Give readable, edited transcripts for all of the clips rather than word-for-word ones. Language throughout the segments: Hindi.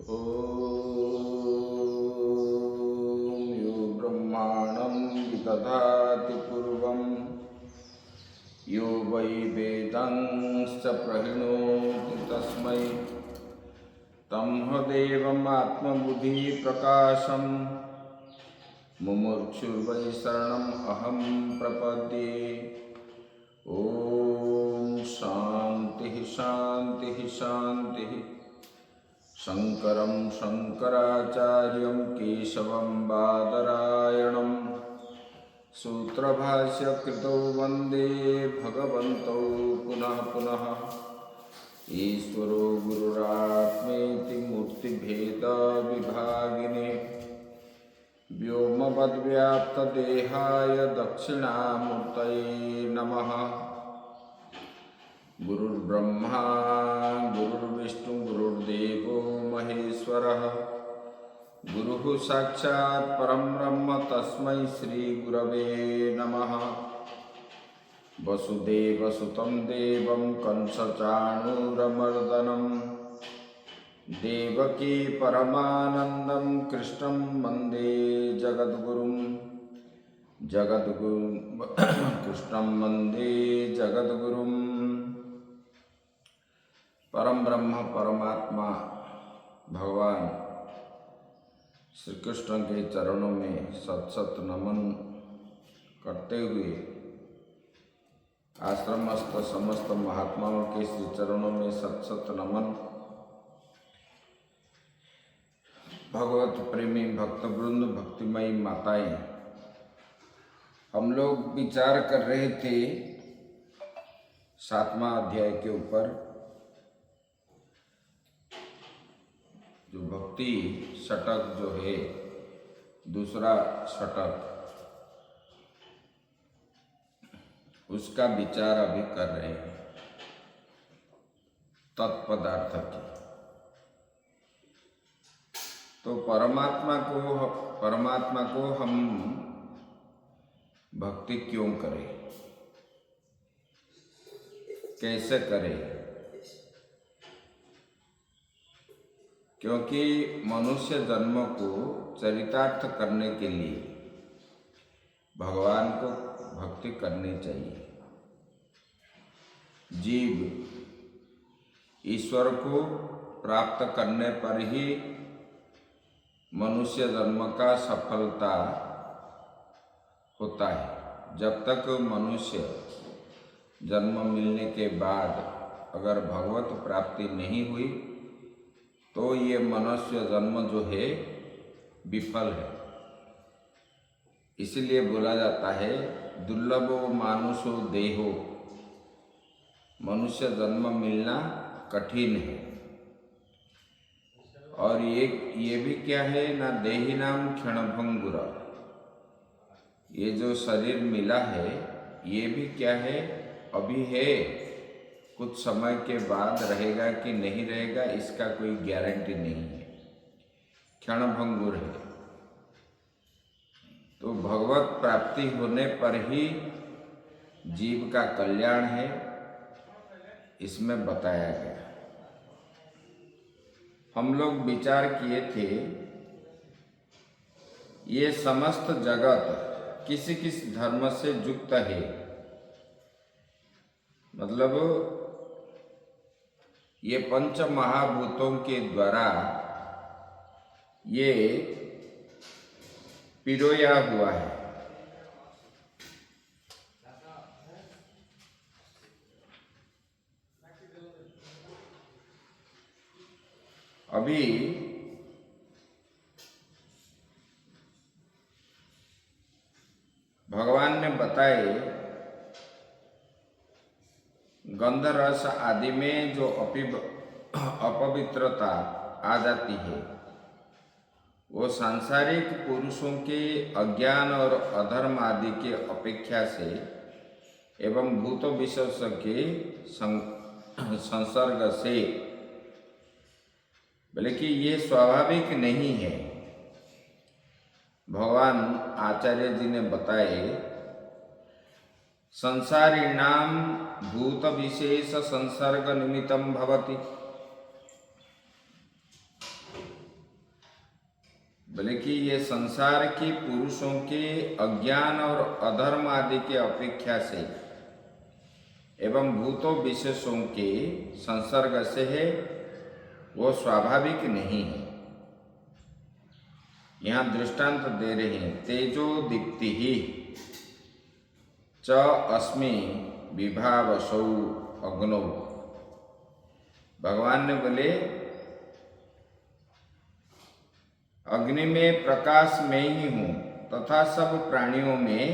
ॐ यो ब्रह्माणं विदधाति पूर्वं यो वै वेदांश्च प्रहिणोति तस्मै तं देवम् आत्मबुद्धिप्रकाशं मुमुक्षुर्वै शरणम् अहं प्रपद्ये। ॐ शान्तिः शान्तिः शान्तिः। शङ्करं शङ्कराचार्यं केशवं बादरायणं सूत्रभाष्यकृतौ वन्दे भगवन्तौ पुनः पुनः। ईश्वरो गुरुरात्मेति मूर्तिभेदविभागिने व्योमवद्व्याप्तदेहाय दक्षिणामूर्तये नमः। गुरुर्ब्रह्मा गुरुर्विष्णु गुरुर्देवो महेश्वरः गुरुः साक्षात् परं ब्रह्म तस्मै श्रीगुरवे नमः। वसुदेवसुतं देवं कंसचाणूरमर्दनं देवकी परमानन्दं कृष्णं वन्दे जगद्गुरुं कृष्णं वन्दे जगद्गुरुं। परम ब्रह्म परमात्मा भगवान श्री कृष्ण के चरणों में सत सत नमन करते हुए आश्रमस्थ समस्त महात्माओं के श्री चरणों में सत सत नमन। भगवत प्रेमी भक्तवृंद भक्तिमयी माताएं, हम लोग विचार कर रहे थे 7वां अध्याय के ऊपर, जो भक्ति षटक जो है, दूसरा षटक, उसका विचार अभी कर रहे हैं तत्पदार्थ की। तो परमात्मा को हम भक्ति क्यों करें, कैसे करें? क्योंकि मनुष्य जन्म को चरितार्थ करने के लिए भगवान को भक्ति करनी चाहिए। जीव ईश्वर को प्राप्त करने पर ही मनुष्य जन्म का सफलता होता है। जब तक मनुष्य जन्म मिलने के बाद अगर भगवत प्राप्ति नहीं हुई तो ये मनुष्य जन्म जो है विफल है। इसलिए बोला जाता है दुर्लभो मानुषो देहो, मनुष्य जन्म मिलना कठिन है। और ये भी क्या है ना, देही नाम क्षणभंगुर, ये जो शरीर मिला है ये भी क्या है, अभी है, कुछ समय के बाद रहेगा कि नहीं रहेगा इसका कोई गारंटी नहीं है, क्षणभंगुर है। तो भगवत प्राप्ति होने पर ही जीव का कल्याण है, इसमें बताया गया। हम लोग विचार किए थे ये समस्त जगत किसी किस धर्म से युक्त है, मतलब ये पंच महाभूतों के द्वारा ये पिरोया हुआ है। अभी भगवान ने बताए गंध रस आदि में जो अपवित्रता आ जाती है वो सांसारिक पुरुषों के अज्ञान और अधर्म आदि के अपेक्षा से एवं भूत विशेष के संसर्ग से, बल्कि ये स्वाभाविक नहीं है। भगवान आचार्य जी ने बताए संसारिणाम भूत विशेष संसर्ग निमित्तम भवति। बोले कि ये संसार की पुरुषों के अज्ञान और अधर्म आदि के अपेक्षा से एवं भूतों विशेषों के संसर्ग से है, वो स्वाभाविक नहीं है। यहाँ दृष्टांत दे रहे हैं, तेजो दीप्ति ही च अस्मि विभावसौ अग्नौ। भगवान ने बोले अग्नि में प्रकाश मैं ही हूँ तथा सब प्राणियों में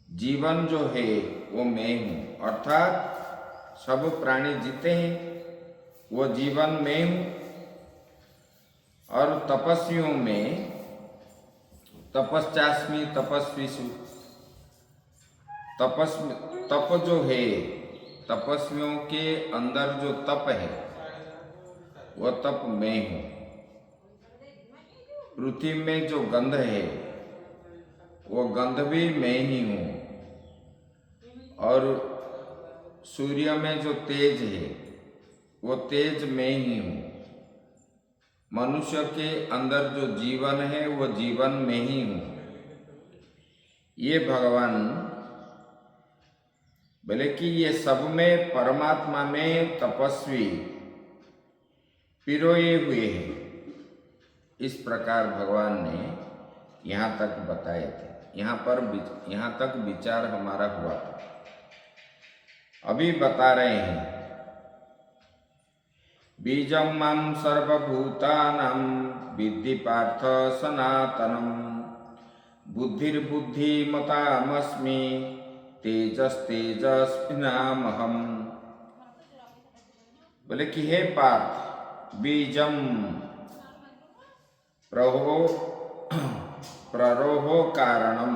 जीवन जो है वो मैं हूँ, अर्थात सब प्राणी जीते हैं वो जीवन मैं हूँ। और तपस्वियों में तपस्यास्मि तपस्विषु, तप जो है तपस्वियों के अंदर जो तप है वो तप मैं हूँ। पृथ्वी में जो गंध है वो गंध भी मैं ही हूँ। और सूर्य में जो तेज है वो तेज मैं ही हूँ। मनुष्य के अंदर जो जीवन है वो जीवन मैं ही हूँ। ये भगवान बोले कि ये सब में परमात्मा में तपस्वी पिरोए हुए हैं। इस प्रकार भगवान ने यहाँ तक बताए थे। यहाँ तक विचार हमारा हुआ था। अभी बता रहे हैं बीजं मां सर्वभूतानां विद्धि पार्थ सनातनम बुद्धिर्बुद्धिमतामस्मि तेजस्तेजस्विनामहम्। बोले कि हे पार्थ, बीजम प्ररोहो कारणम,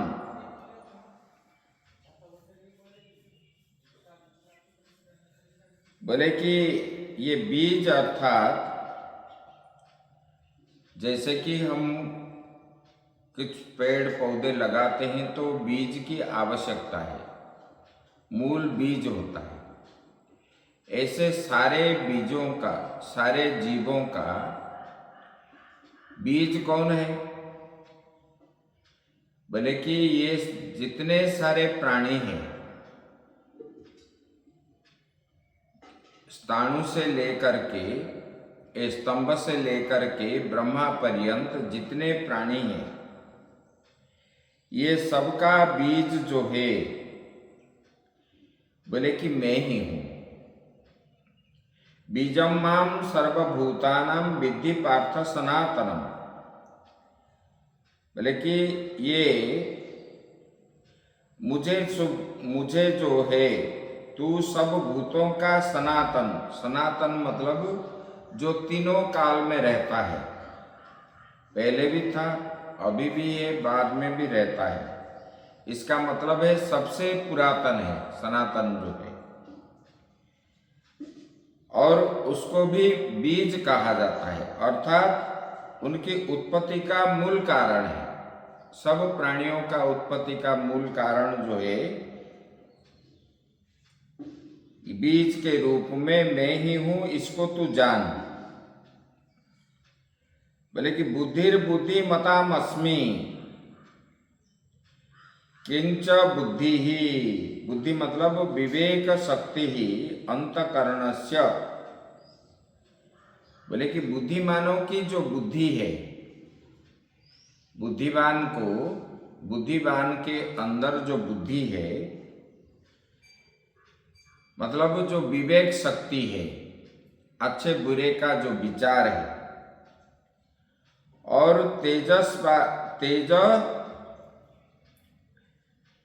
बोले कि ये बीज अर्थात जैसे कि हम कुछ पेड़ पौधे लगाते हैं तो बीज की आवश्यकता है, मूल बीज होता है। ऐसे सारे बीजों का, सारे जीवों का बीज कौन है? बोले कि ये जितने सारे प्राणी हैं, स्थाणु से लेकर के स्तंभ से लेकर के ब्रह्मा पर्यंत जितने प्राणी हैं, ये सबका बीज जो है बोले कि मैं ही हूँ। बीजम माम सर्वभूतानां विद्धि पार्थ सनातनम। बोले कि ये मुझे जो है तू सब भूतों का सनातन, सनातन मतलब जो तीनों काल में रहता है, पहले भी था, अभी भी है, बाद में भी रहता है। इसका मतलब है सबसे पुरातन है सनातन जो है। और उसको भी बीज कहा जाता है, अर्थात उनकी उत्पत्ति का मूल कारण है। सब प्राणियों का उत्पत्ति का मूल कारण जो है बीज के रूप में मैं ही हूं, इसको तू जान। बोले कि बुद्धिर्बुद्धिमताम् अस्मि, किंच बुद्धि ही, बुद्धि मतलब विवेक शक्ति ही अंतकरणस्य। बोले कि बुद्धिमानों की जो बुद्धि है, बुद्धिमान के अंदर जो बुद्धि है मतलब जो विवेक शक्ति है, अच्छे बुरे का जो विचार है, और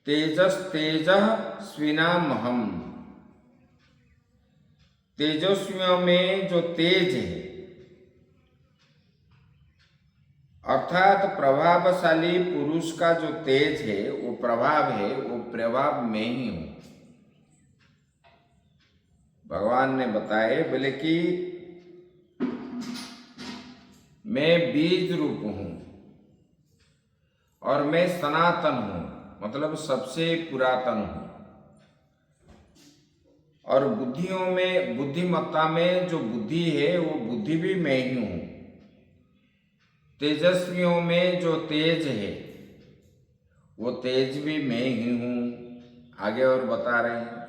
तेजस्विनामहम्, तेजस्वियों में जो तेज है अर्थात प्रभावशाली पुरुष का जो तेज है, वो प्रभाव है, वो प्रभाव में ही हूं। भगवान ने बताए बोले कि मैं बीज रूप हूं और मैं सनातन हूं, मतलब सबसे पुरातन हूं। और बुद्धियों में, बुद्धिमत्ता में जो बुद्धि है वो बुद्धि भी मैं ही हूं। तेजस्वियों में जो तेज है वो तेज भी मैं ही हूँ। आगे और बता रहे हैं,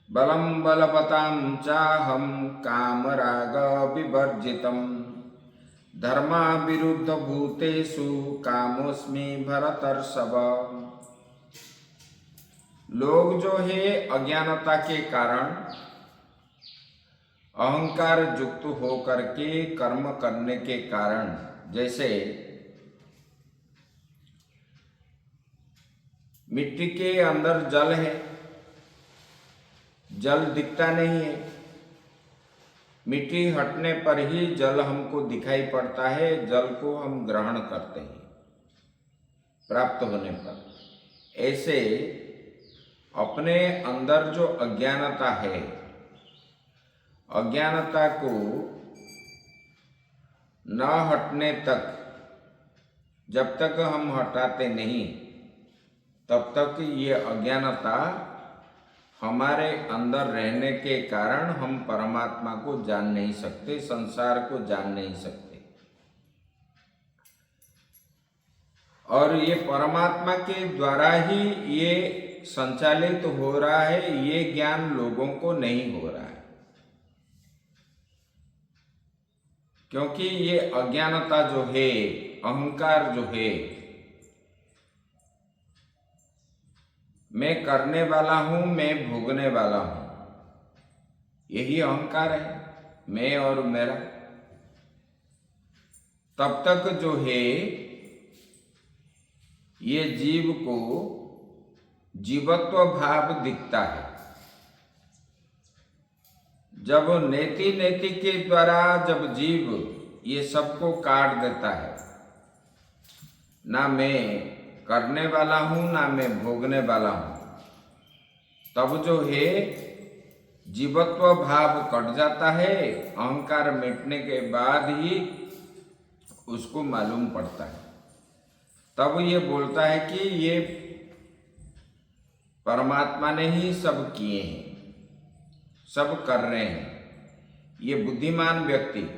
बलम बलवतां चाहम कामराग विवर्जितम धर्मा विरुद्ध भूतेषु कामोस्मि भरतर्षभ। लोग जो है अज्ञानता के कारण अहंकार युक्त होकर के कर्म करने के कारण, जैसे मिट्टी के अंदर जल है, जल दिखता नहीं है, मिट्टी हटने पर ही जल हमको दिखाई पड़ता है, जल को हम ग्रहण करते हैं प्राप्त होने पर। ऐसे अपने अंदर जो अज्ञानता है, अज्ञानता को न हटने तक, जब तक हम हटाते नहीं तब तक ये अज्ञानता हमारे अंदर रहने के कारण हम परमात्मा को जान नहीं सकते, संसार को जान नहीं सकते। और ये परमात्मा के द्वारा ही ये संचालित हो रहा है, ये ज्ञान लोगों को नहीं हो रहा है, क्योंकि ये अज्ञानता जो है, अहंकार जो है, मैं करने वाला हूं, मैं भोगने वाला हूं, यही अहंकार है, मैं और मेरा। तब तक जो है ये जीव को जीवत्व भाव दिखता है। जब नेति नेति के द्वारा जब जीव ये सबको काट देता है, ना मैं करने वाला हूं ना मैं भोगने वाला हूं, तब जो है जीवत्व भाव कट जाता है। अहंकार मिटने के बाद ही उसको मालूम पड़ता है, तब ये बोलता है कि ये परमात्मा ने ही सब किए हैं, सब कर रहे हैं। ये बुद्धिमान व्यक्ति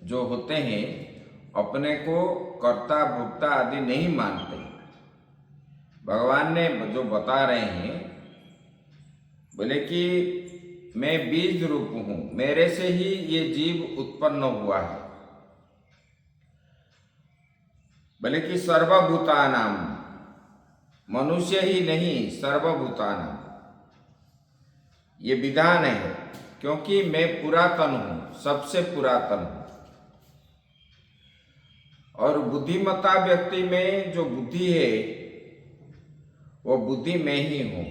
जो होते हैं अपने को कर्ता भोक्ता आदि नहीं मानते। भगवान ने जो बता रहे हैं, बोले कि मैं बीज रूप हूं, मेरे से ही ये जीव उत्पन्न हुआ है। बोले कि सर्वभूतानां, मनुष्य ही नहीं सर्वभूतानां, ये विधान है, क्योंकि मैं पुरातन हूं, सबसे पुरातन हूं। और बुद्धिमता व्यक्ति में जो बुद्धि है वो बुद्धि मैं ही हूं।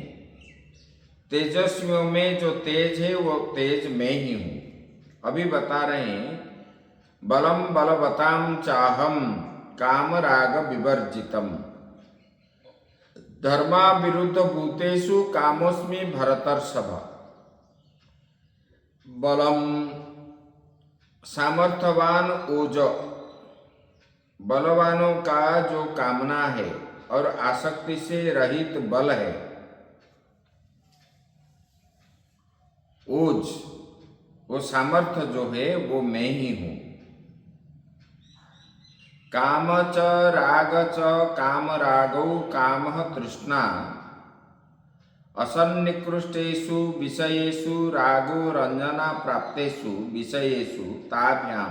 तेजस्वियों में जो तेज है वो तेज मैं ही हूं। अभी बता रहे हैं, बलम बलवतां चाहम कामराग विवर्जितम धर्मा विरुद्ध भूतेषु कामोस्मि भरतर्षभ। बलम सामर्थ्यवान ओज, बलवानों का जो कामना है और आसक्ति से रहित बल है, ओज, वो सामर्थ्य जो है वो मैं ही हूं। काम च राग च काम रागौ कामः तृष्णा असन्निकृष्टेषु विषयेषु रागो रंजना प्राप्तेषु विषयेषु ताभ्यां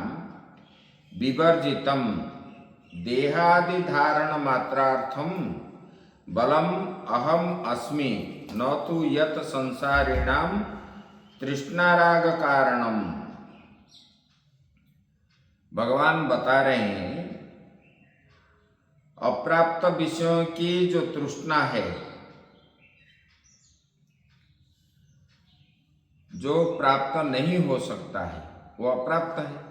विवर्जितम देहादि धारण मात्रार्थम बलम अहम अस्मि न तु यत संसारिणाम तृष्णाराग कारणम। भगवान बता रहे हैं, अप्राप्त विषयों की जो तृष्णा है, जो प्राप्त नहीं हो सकता है वो अप्राप्त है।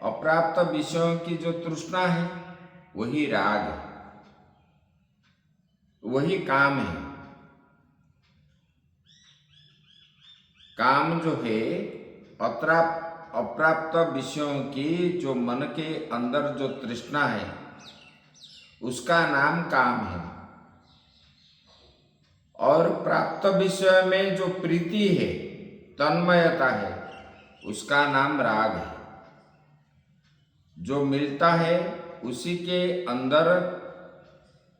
अप्राप्त विषयों की जो तृष्णा है वही राग है, वही काम है। काम जो है अप्राप्त विषयों की जो मन के अंदर जो तृष्णा है उसका नाम काम है। और प्राप्त विषय में जो प्रीति है, तन्मयता है, उसका नाम राग है। जो मिलता है उसी के अंदर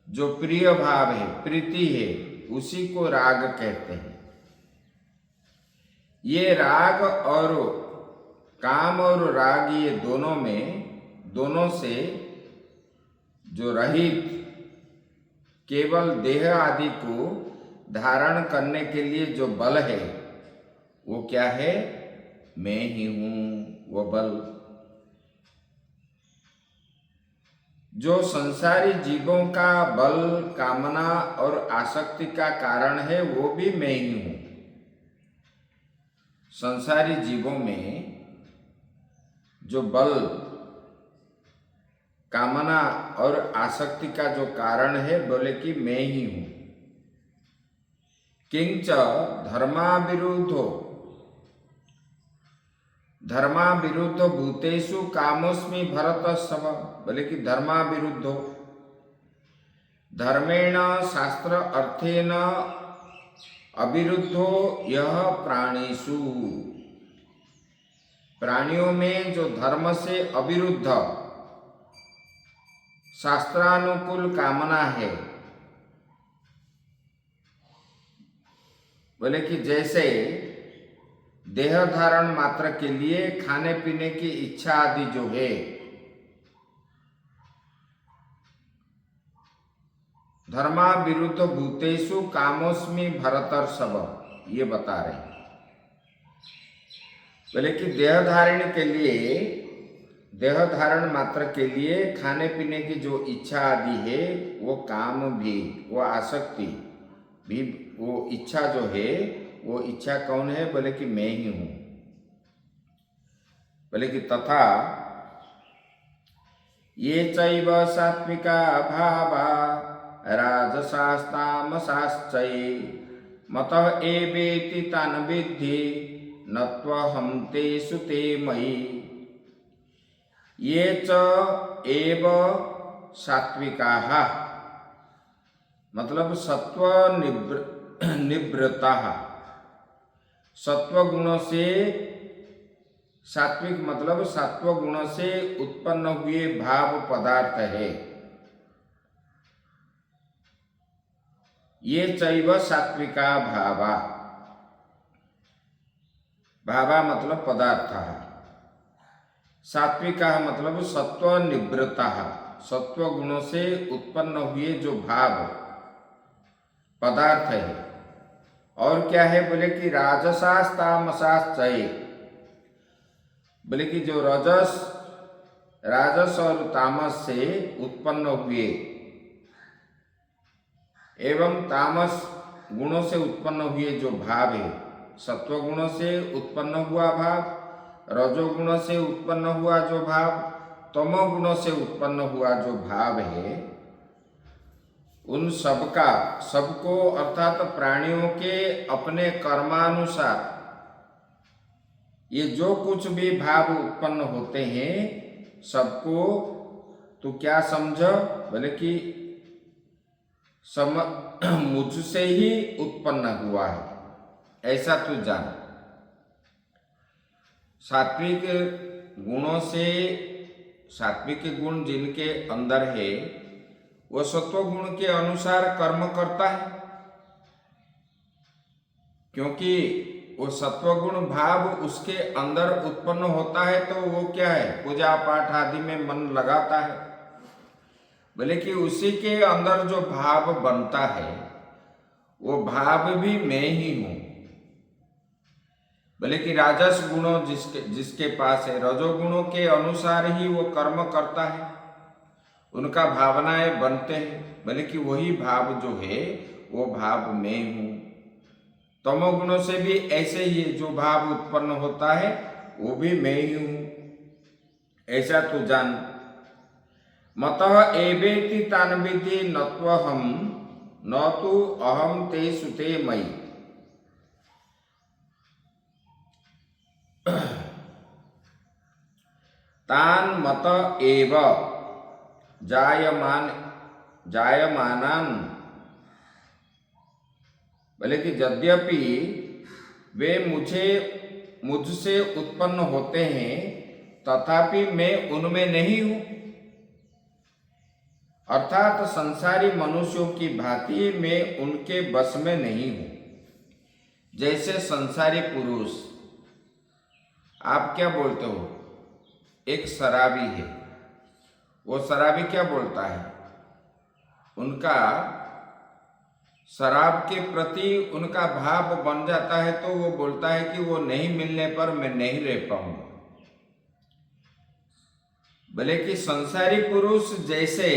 जो प्रिय भाव है, प्रीति है, उसी को राग कहते हैं। ये राग और काम और राग, ये दोनों से जो रहित, केवल देह आदि को धारण करने के लिए जो बल है, वो क्या है? मैं ही हूं वो बल। जो संसारी जीवों का बल, कामना और आसक्ति का कारण है, वो भी मैं ही हूं। संसारी जीवों में जो बल, कामना और आसक्ति का जो कारण है, बोले कि मैं ही हूं। किंच धर्माविरुद्ध भूतेषु कामोस्मि भरतस्तव। बोले कि धर्माविरुद्धो, धर्मेण शास्त्र अर्थेन अविरुद्धो यह प्राणीषु। प्राणियों में जो धर्म से अविरुद्ध शास्त्रानुकूल कामना है, बोले कि जैसे देह धारण मात्र के लिए खाने पीने की इच्छा आदि जो है, धर्मा विरुद्ध भूतेषु कामोस्मि भरतर्षभ, ये बता रहे हैं। बोले कि देह धारण मात्र के लिए खाने पीने की जो इच्छा आदि है, वो काम भी, वो आसक्ति भी, वो इच्छा जो है, वो इच्छा कौन है? बोले कि मैं ही हूं। बोले कि तथा ये चैव सात्विका भावा राजसास्तामसाश्चये मतः एवेति तान् विद्धि न त्वहं तेषु ते मयि। ये च एव सात्विकाः, मतलब सत्व निवृत्ताः। सत्व गुणों से, सात्विक मतलब सत्व गुणों से उत्पन्न हुए भाव पदार्थ है। ये चैव सात्विका भावा, भावा मतलब पदार्थ, सात्विका मतलब सत्व निवृत्ता, सत्व गुणों से उत्पन्न हुए जो भाव पदार्थ है। और क्या है? बोले कि राजसास तामसाश्चये, बोले कि जो राजस और तामस से उत्पन्न हुए एवं तामस गुणों से उत्पन्न हुए जो भाव है, सत्व गुणों से उत्पन्न हुआ भाव, रजोगुणों से उत्पन्न हुआ जो भाव, तमो गुणों से उत्पन्न हुआ जो भाव है, उन सबको अर्थात प्राणियों के अपने कर्मानुसार ये जो कुछ भी भाव उत्पन्न होते हैं, सबको तो क्या समझ? बोले कि मुझसे ही उत्पन्न हुआ है, ऐसा तू जान। सात्विक गुणों से, सात्विक गुण जिनके अंदर है, वो सत्व गुण के अनुसार कर्म करता है, क्योंकि वो सत्वगुण भाव उसके अंदर उत्पन्न होता है, तो वो क्या है? पूजा पाठ आदि में मन लगाता है। बोले कि उसी के अंदर जो भाव बनता है, वो भाव भी मैं ही हूं। बोले कि राजस गुणों जिसके पास है, रजोगुणों के अनुसार ही वो कर्म करता है, उनका भावनाएं बनते हैं। बोले कि वही भाव जो है, वो भाव मैं हूं। तमोगुणों से भी ऐसे ही जो भाव उत्पन्न होता है, वो भी मैं ही हूं, ऐसा तू जान। मतः एवेति तान् विद्धि न त्वहं न तु अहं तेषु ते मयि। तान् मत एव जायमानान्, बोले कि यद्यपि वे मुझसे उत्पन्न होते हैं, तथापि मैं उनमें नहीं हूं। अर्थात संसारी मनुष्यों की भांति मैं उनके बस में नहीं हूं। जैसे संसारी पुरुष, आप क्या बोलते हो, एक शराबी है, वो शराबी क्या बोलता है, उनका शराब के प्रति उनका भाव बन जाता है, तो वो बोलता है कि वो नहीं मिलने पर मैं नहीं रह पाऊंगा। भले कि संसारी पुरुष जैसे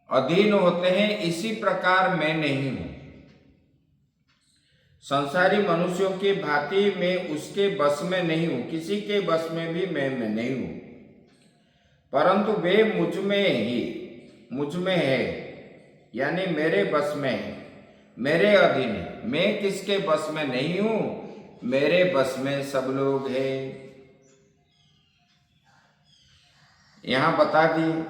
अधीन होते हैं, इसी प्रकार मैं नहीं हूं। संसारी मनुष्यों की भांति मैं उसके बस में नहीं हूं, किसी के बस में भी मैं नहीं हूं, परंतु वे मुझ में है, यानी मेरे बस में है, मेरे अधीन है। मैं किसके बस में नहीं हूं, मेरे बस में सब लोग हैं। यहां बता दिए,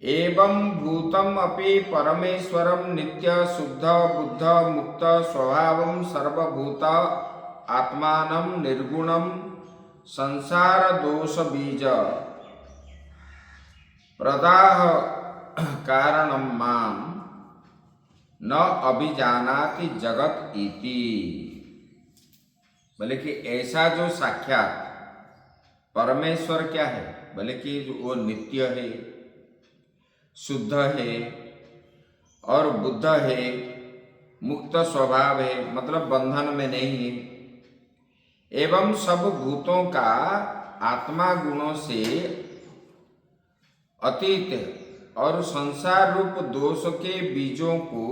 एवं भूतम अपि परमेश्वरम नित्य शुद्ध बुद्ध मुक्त स्वभावम सर्वभूत आत्मानं निर्गुणम संसार दोष बीज प्रदाह कारणम माम न अभिजानाति जगत इति। बोले कि ऐसा जो साक्षात परमेश्वर क्या है, बोले कि वो नित्य है, शुद्ध है और बुद्ध है, मुक्त स्वभाव है, मतलब बंधन में नहीं है, एवं सब भूतों का आत्मा गुणों से अतीत और संसार रूप दोष के बीजों को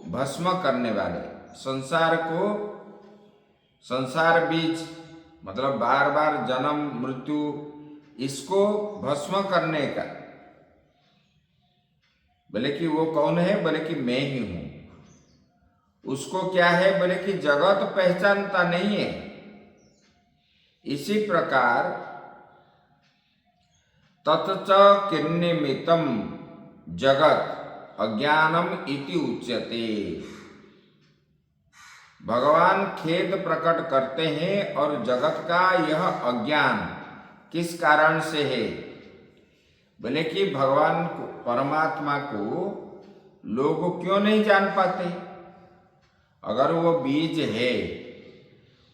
भस्म करने वाले, संसार बीज मतलब बार बार जन्म मृत्यु, इसको भस्म करने का, बोले कि वो कौन है, बोले कि मैं ही हूं। उसको क्या है, बोले कि जगत पहचानता नहीं है। इसी प्रकार ततच किन्निमितम जगत अज्ञानम इति उच्यते। भगवान खेद प्रकट करते हैं और जगत का यह अज्ञान किस कारण से है, बोले कि भगवान को, परमात्मा को लोग क्यों नहीं जान पाते। अगर वो बीज है,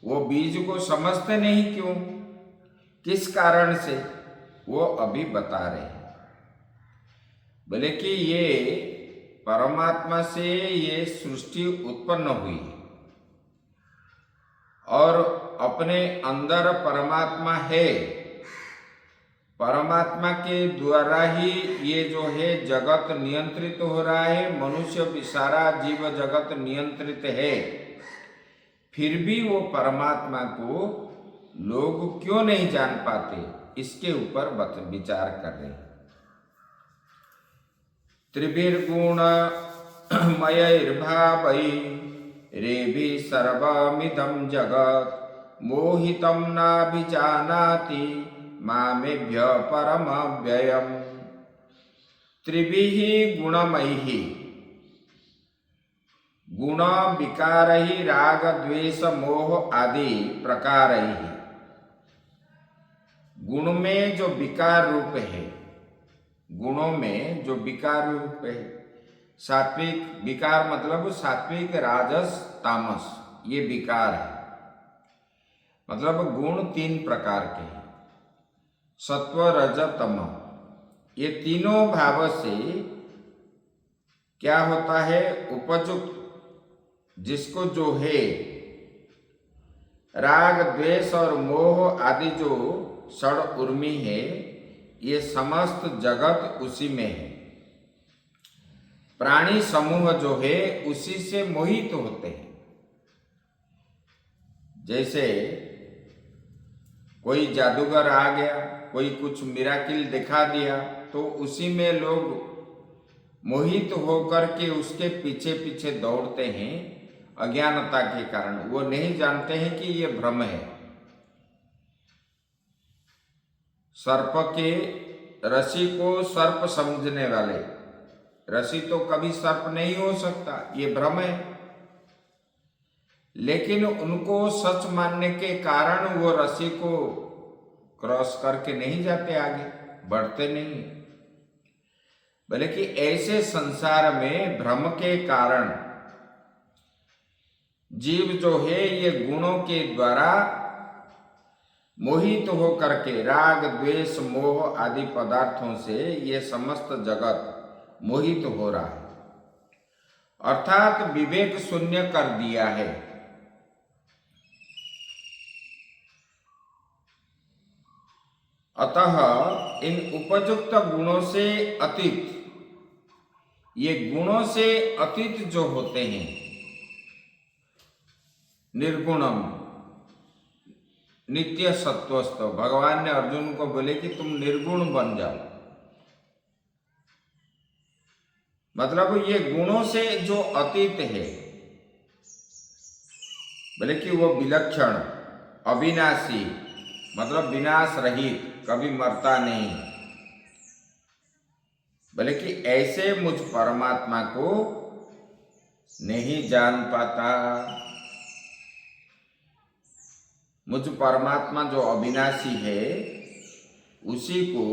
वो बीज को समझते नहीं क्यों, किस कारण से, वो अभी बता रहे हैं। बोले कि ये परमात्मा से ये सृष्टि उत्पन्न हुई और अपने अंदर परमात्मा है, परमात्मा के द्वारा ही ये जो है जगत नियंत्रित हो रहा है, मनुष्य भी सारा जीव जगत नियंत्रित है, फिर भी वो परमात्मा को लोग क्यों नहीं जान पाते, इसके ऊपर विचार कर रहे हैं। त्रिभिर्गुण मयैर्भावै रेभि सर्वमिदं जगत् मोहितं नाभिजानाति मामेभ्य परमव्ययम्। त्रिभिः गुणमैः गुण विकारैः राग द्वेष मोह आदि प्रकारैः। गुण में जो विकार रूप है, गुणों में जो विकार रूप है, सात्विक विकार मतलब सात्विक राजस तामस, ये विकार है। मतलब गुण तीन प्रकार के हैं, सत्व रज तम। ये तीनों भाव से क्या होता है, उपजुक्त जिसको जो है राग द्वेष और मोह आदि जो षड उर्मी है, ये समस्त जगत उसी में है। प्राणी समूह जो है उसी से मोहित होते हैं। जैसे कोई जादूगर आ गया, कोई कुछ मिराकिल दिखा दिया, तो उसी में लोग मोहित होकर के उसके पीछे पीछे दौड़ते हैं। अज्ञानता के कारण वो नहीं जानते हैं कि ये भ्रम है। सर्प के रस्सी को सर्प समझने वाले, रस्सी तो कभी सर्प नहीं हो सकता, ये भ्रम है। लेकिन उनको सच मानने के कारण वो रस्सी को क्रॉस करके नहीं जाते, आगे बढ़ते नहीं। बल्कि ऐसे संसार में भ्रम के कारण जीव जो है ये गुणों के द्वारा मोहित होकर के राग द्वेष मोह आदि पदार्थों से ये समस्त जगत मोहित हो रहा है, अर्थात विवेक शून्य कर दिया है। अतः इन उपयुक्त गुणों से अतीत, ये गुणों से अतीत जो होते हैं, निर्गुणम नित्य सत्वस्थ, भगवान ने अर्जुन को बोले कि तुम निर्गुण बन जाओ। मतलब ये गुणों से जो अतीत है, बोले कि वो विलक्षण अविनाशी, मतलब विनाश रहित, कभी मरता नहीं। बोले कि ऐसे मुझ परमात्मा को नहीं जान पाता। मुझ परमात्मा जो अविनाशी है उसी को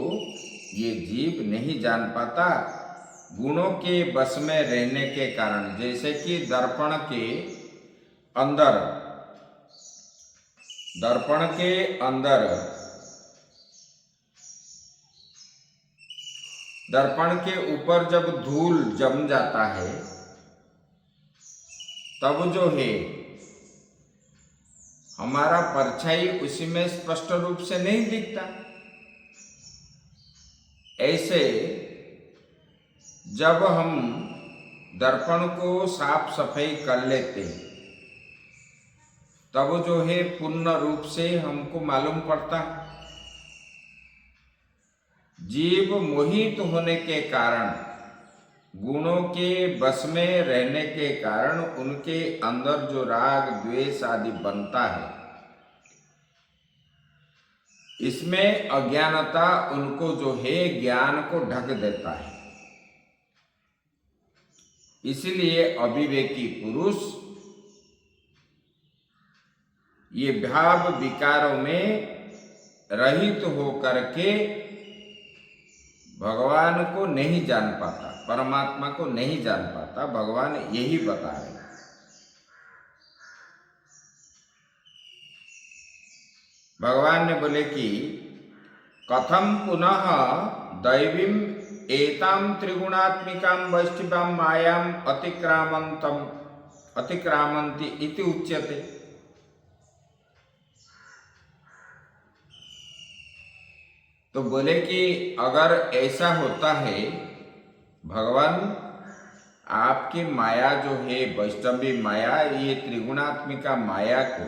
ये जीव नहीं जान पाता, गुणों के बस में रहने के कारण। जैसे कि दर्पण के अंदर दर्पण के ऊपर जब धूल जम जाता है तब जो है हमारा परछाई उसी में स्पष्ट रूप से नहीं दिखता। ऐसे जब हम दर्पण को साफ सफाई कर लेते तब जो है पूर्ण रूप से हमको मालूम पड़ता है। जीव मोहित होने के कारण, गुणों के बस में रहने के कारण उनके अंदर जो राग द्वेष आदि बनता है, इसमें अज्ञानता उनको जो है ज्ञान को ढक देता है। इसलिए अविवेकी पुरुष ये भाव विकारों में रहित होकर के भगवान को नहीं जान पाता, परमात्मा को नहीं जान पाता। भगवान यही बता रहे हैं। भगवान ने बोले कि कथम पुनः दैवीम एताम त्रिगुणात्मिकाम वैष्णवाम मायाम अतिक्रामंति इति उच्यते। तो बोले कि अगर ऐसा होता है भगवान, आपकी माया जो है वैष्णवी माया, ये त्रिगुणात्मिका माया को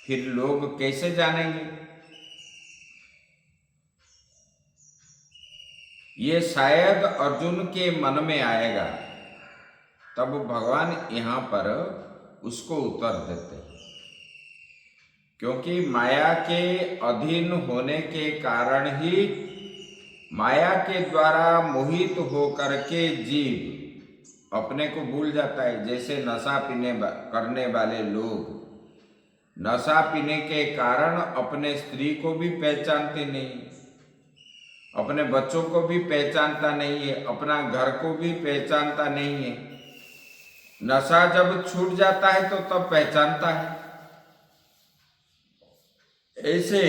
फिर लोग कैसे जानेंगे? ये शायद अर्जुन के मन में आएगा, तब भगवान यहाँ पर उसको उत्तर देते हैं। क्योंकि माया के अधीन होने के कारण ही, माया के द्वारा मोहित होकर के जीव अपने को भूल जाता है। जैसे नशा करने वाले लोग नशा पीने के कारण अपने स्त्री को भी पहचानते नहीं, अपने बच्चों को भी पहचानता नहीं है, अपना घर को भी पहचानता नहीं है। नशा जब छूट जाता है तो तब पहचानता है। ऐसे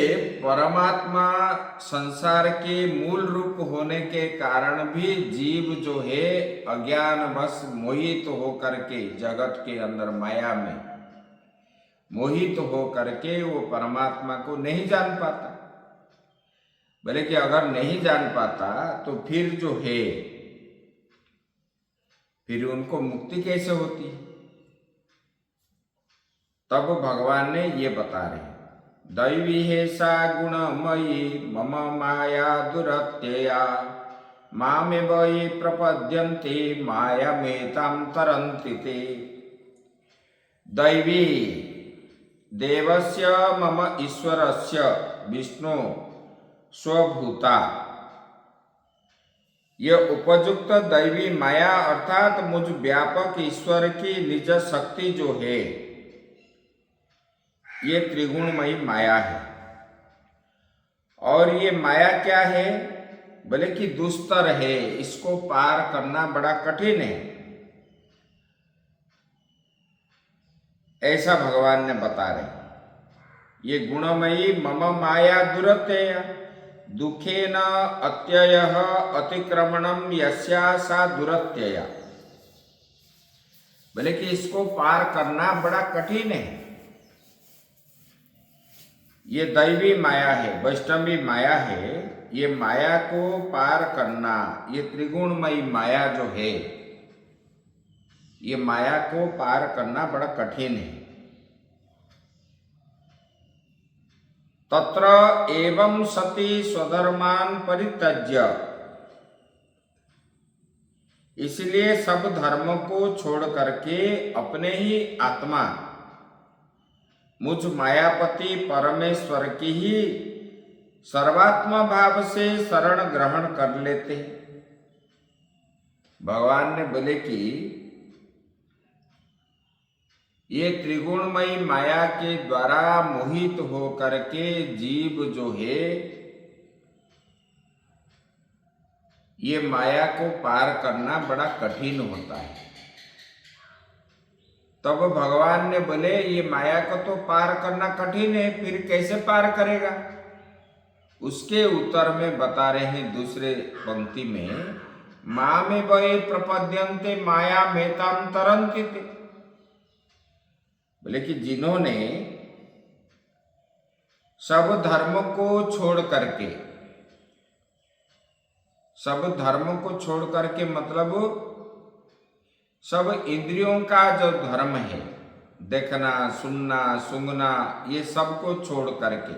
परमात्मा संसार के मूल रूप होने के कारण भी जीव जो है अज्ञानवश मोहित होकर के जगत के अंदर माया में मोहित होकर के वो परमात्मा को नहीं जान पाता। बोले कि अगर नहीं जान पाता तो फिर जो है, फिर उनको मुक्ति कैसे होती? तब भगवान ने ये बता रहे, दैवी है सा गुणमयी मम माया दुरत्यया मामेव ये प्रपद्यन्ते मायामेतां तरन्ति ते। दैवी देवस्य मम ईश्वरस्य विष्णु स्वभूता, ये उपयुक्त दैवी माया अर्थात मुझ व्यापक ईश्वर की निज शक्ति जो है, ये त्रिगुणमयी माया है। और ये माया क्या है? बोले कि दुस्तर है, इसको पार करना बड़ा कठिन है, ऐसा भगवान ने बता रहे। ये गुणमयी मम माया दुरत्यय दुखेन अत्ययः अतिक्रमणम यस्या सा दुरत्यय। बोले कि इसको पार करना बड़ा कठिन है। ये दैवी माया है, वैष्णवी माया है। ये माया को पार करना, ये त्रिगुणमयी माया जो है, ये माया को पार करना बड़ा कठिन है। तत्र एवं सति स्वधर्मान परित्यज्य, इसलिए सब धर्म को छोड़ करके अपने ही आत्मा मुझ मायापति परमेश्वर की ही सर्वात्मा भाव से शरण ग्रहण कर लेते हैं। भगवान ने बोले कि ये त्रिगुणमयी माया के द्वारा मोहित हो करके जीव जो है, ये माया को पार करना बड़ा कठिन होता है। तब भगवान ने बोले ये माया को तो पार करना कठिन है, फिर कैसे पार करेगा? उसके उत्तर में बता रहे हैं दूसरे पंक्ति में, मां में वही प्रपद्यन्ते माया मेताम तरन्ति। बोले कि जिन्होंने सब धर्म को छोड़ करके, सब धर्म को छोड़ करके मतलब सब इंद्रियों का जो धर्म है, देखना सुनना सूंघना, ये सब को छोड़ करके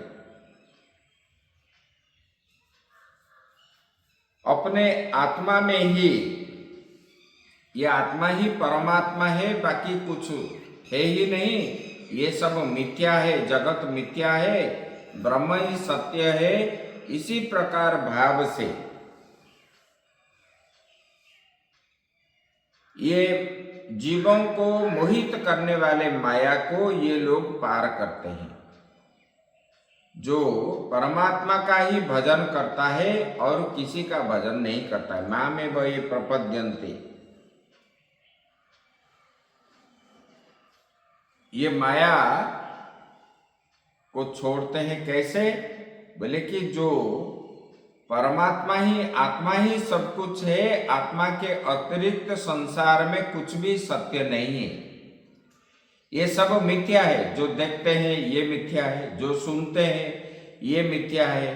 अपने आत्मा में ही, ये आत्मा ही परमात्मा है, बाकी कुछ है ही नहीं, ये सब मिथ्या है, जगत मिथ्या है, ब्रह्म ही सत्य है, इसी प्रकार भाव से ये जीवों को मोहित करने वाले माया को ये लोग पार करते हैं। जो परमात्मा का ही भजन करता है और किसी का भजन नहीं करता है, मां में वही प्रपद्यन्ते, ये माया को छोड़ते हैं कैसे? बोले कि जो परमात्मा ही, आत्मा ही सब कुछ है, आत्मा के अतिरिक्त संसार में कुछ भी सत्य नहीं है, ये सब मिथ्या है। जो देखते हैं ये मिथ्या है, जो सुनते हैं ये मिथ्या है।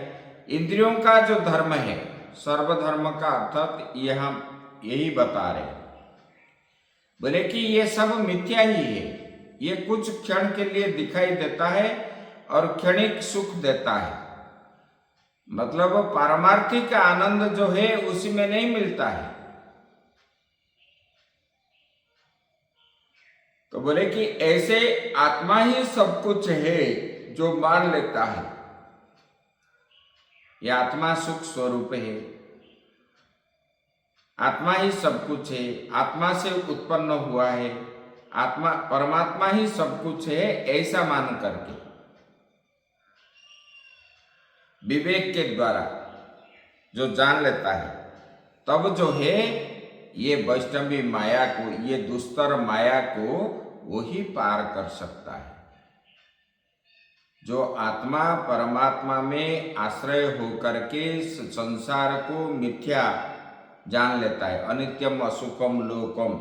इंद्रियों का जो धर्म है, सर्वधर्म का अर्थात यहाँ यही बता रहे, बोले कि ये सब मिथ्या ही है, ये कुछ क्षण के लिए दिखाई देता है और क्षणिक सुख देता है, मतलब पारमार्थिक आनंद जो है उसी में नहीं मिलता है। तो बोले कि ऐसे आत्मा ही सब कुछ है जो मान लेता है, यह आत्मा सुख स्वरूप है, आत्मा ही सब कुछ है, आत्मा से उत्पन्न हुआ है, आत्मा परमात्मा ही सब कुछ है, ऐसा मान करके विवेक के द्वारा जो जान लेता है, तब जो है ये वैष्णवी माया को, ये दुस्तर माया को वही पार कर सकता है। जो आत्मा परमात्मा में आश्रय होकर के संसार को मिथ्या जान लेता है, अनित्यम असुखम लोकम,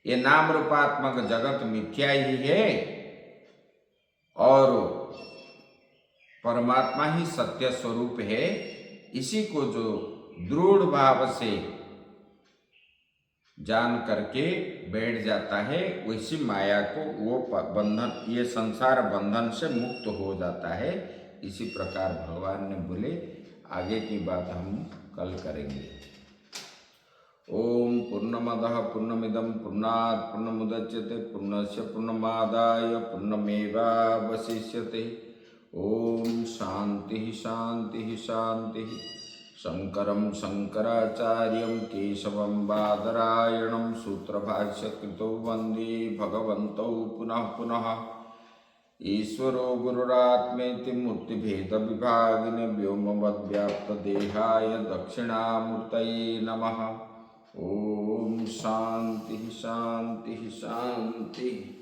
ये नाम रूपात्मक जगत मिथ्या ही है और परमात्मा ही सत्य स्वरूप है, इसी को जो दृढ़ भाव से जान करके बैठ जाता है, वैसी माया को वो बंधन, ये संसार बंधन से मुक्त हो जाता है। इसी प्रकार भगवान ने बोले, आगे की बात हम कल करेंगे। ओम पूर्णमदः पूर्णमिदं पूर्णात् पूर्णमुदच्यते पूर्णस्य पूर्णमादाय पूर्णमेवावशिष्यते। ओम शांति शांति शांति। शंकरं शंकराचार्यं केशवं बादरायणं सूत्रभाष्यकृतौ वन्दे भगवन्तौ पुनः पुनः। ईश्वरो गुरुरात्मेति मूर्तिभेदविभागिने व्योमवद्व्याप्तदेहाय दक्षिणामूर्तये नमः। ओम शांति शांति शांति।